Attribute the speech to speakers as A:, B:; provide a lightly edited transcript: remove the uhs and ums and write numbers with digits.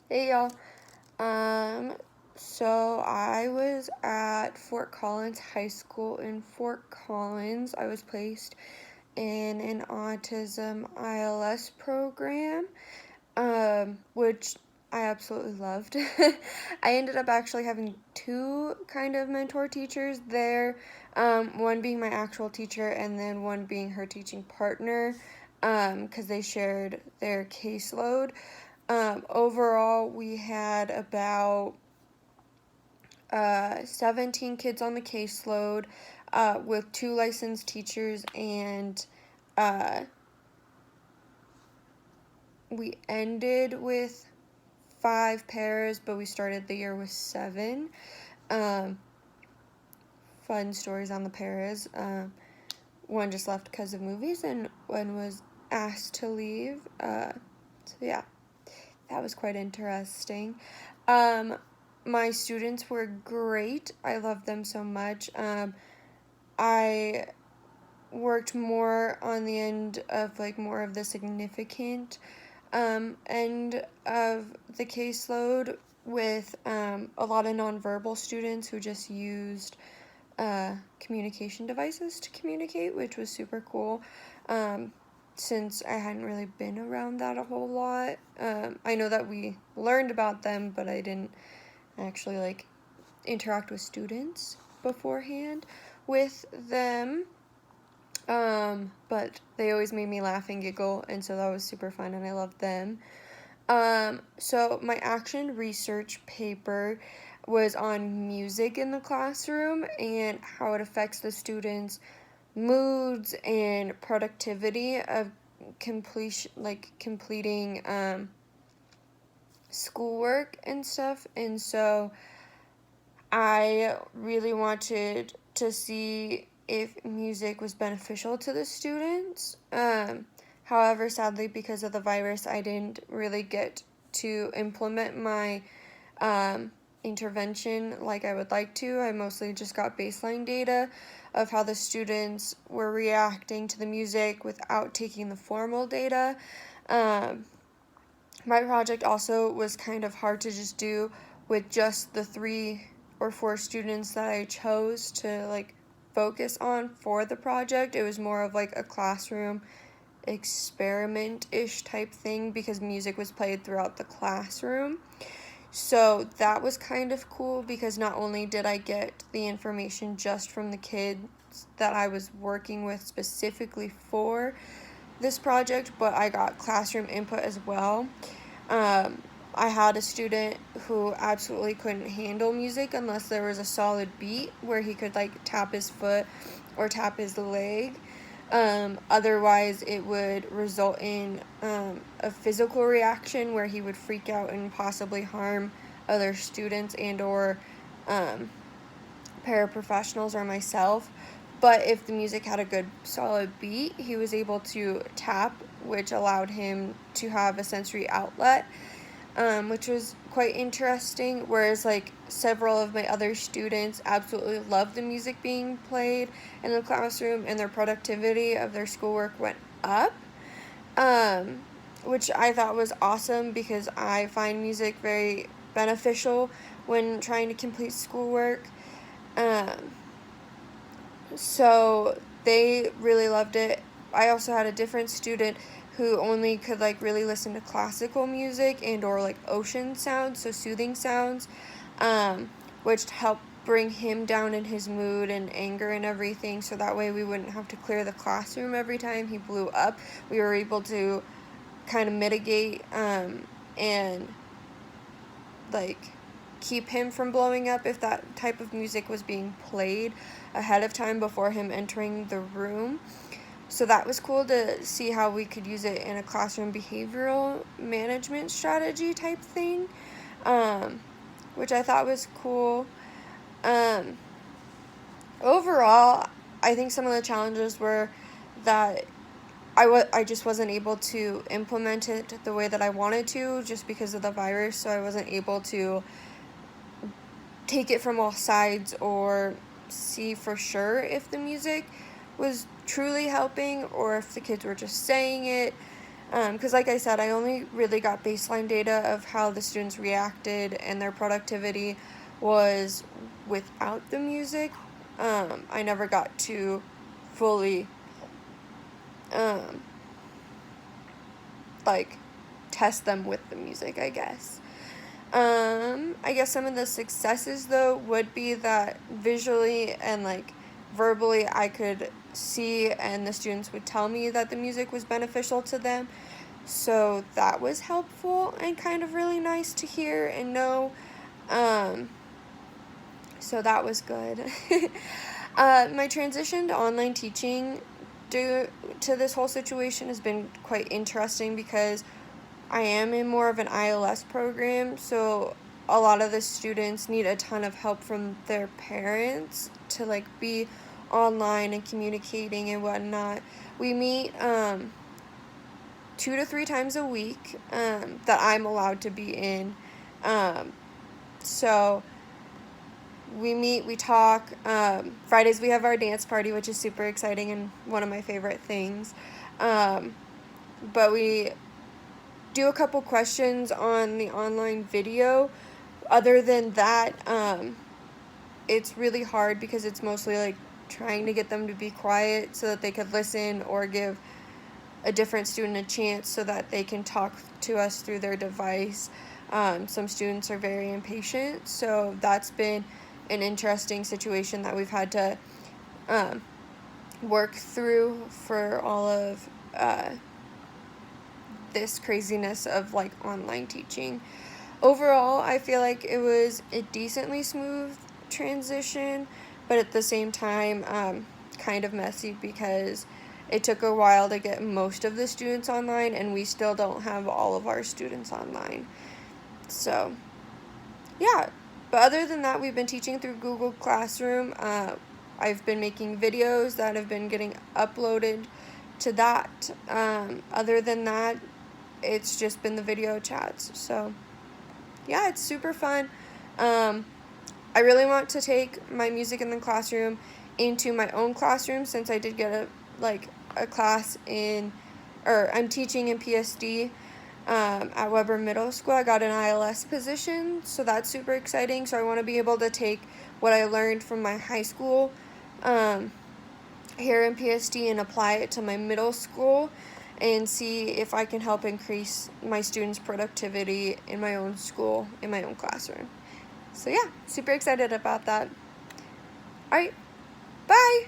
A: Hey y'all. So I was at Fort Collins High School in Fort Collins. I was placed in an autism ILS program, which I absolutely loved. I ended up actually having two kind of mentor teachers there, one being my actual teacher and then one being her teaching partner, because they shared their caseload. Overall, we had about 17 kids on the caseload, with two licensed teachers, and uh, we ended with 5 pairs, but we started the year with 7. Um, Fun stories on the pairs. One just left because of movies, and one was asked to leave. So yeah, that was quite interesting. Um, my students were great. I loved them so much. I worked more on the end of more of the significant end of the caseload with a lot of nonverbal students who just used communication devices to communicate, which was super cool. Since I hadn't really been around that a whole lot. I know that we learned about them, but I didn't actually interact with students beforehand with them. But they always made me laugh and giggle, and so that was super fun, and I loved them. So my action research paper was on music in the classroom and how it affects the students' moods and productivity of completing schoolwork and stuff. And so I really wanted to see if music was beneficial to the students. However, sadly, because of the virus, I didn't really get to implement my intervention like I would like to. I mostly just got baseline data of how the students were reacting to the music without taking the formal data. My project also was kind of hard to just do with just the 3 or 4 students that I chose to focus on for the project. It was more of a classroom experiment-ish type thing because music was played throughout the classroom. So that was kind of cool because not only did I get the information just from the kids that I was working with specifically for this project, but I got classroom input as well. I had a student who absolutely couldn't handle music unless there was a solid beat where he could tap his foot or tap his leg. Otherwise, it would result in a physical reaction where he would freak out and possibly harm other students and or paraprofessionals or myself. But if the music had a good solid beat, he was able to tap, which allowed him to have a sensory outlet, which was quite interesting. Whereas several of my other students absolutely loved the music being played in the classroom, and their productivity of their schoolwork went up, which I thought was awesome because I find music very beneficial when trying to complete schoolwork. So they really loved it. I also had a different student who only could really listen to classical music and or ocean sounds, so soothing sounds, which helped bring him down in his mood and anger and everything, so that way we wouldn't have to clear the classroom every time he blew up. We were able to kind of mitigate and keep him from blowing up if that type of music was being played ahead of time before him entering the room. So that was cool to see how we could use it in a classroom behavioral management strategy type thing, which I thought was cool. Overall, I think some of the challenges were that I just wasn't able to implement it the way that I wanted to just because of the virus, so I wasn't able to take it from all sides or see for sure if the music was truly helping or if the kids were just saying it. Because like I said, I only really got baseline data of how the students reacted and their productivity was without the music. I never got to fully like test them with the music, I guess. I guess some of the successes though would be that visually and like verbally I could see and the students would tell me that the music was beneficial to them. So that was helpful and kind of really nice to hear and know. So that was good. My transition to online teaching due to this whole situation has been quite interesting because I am in more of an ILS program, so a lot of the students need a ton of help from their parents to like be online and communicating and whatnot. We meet 2 to 3 times a week that I'm allowed to be in. So we meet, we talk. Fridays we have our dance party, which is super exciting and one of my favorite things. But we do a couple questions on the online video. Other than that, it's really hard because it's mostly like trying to get them to be quiet so that they could listen or give a different student a chance so that they can talk to us through their device. Some students are very impatient, so that's been an interesting situation that we've had to work through for all of this craziness of like online teaching. Overall, I feel like it was a decently smooth transition, but at the same time kind of messy because it took a while to get most of the students online and we still don't have all of our students online. So yeah, but other than that, we've been teaching through Google Classroom. I've been making videos that have been getting uploaded to that. Other than that, it's just been the video chats. So yeah, it's super fun. I really want to take my music in the classroom into my own classroom since I did get a class I'm teaching in PSD at Weber Middle School. I got an ILS position, so that's super exciting. So I want to be able to take what I learned from my high school here in PSD and apply it to my middle school and see if I can help increase my students' productivity in my own school, in my own classroom. So yeah, super excited about that. All right, bye!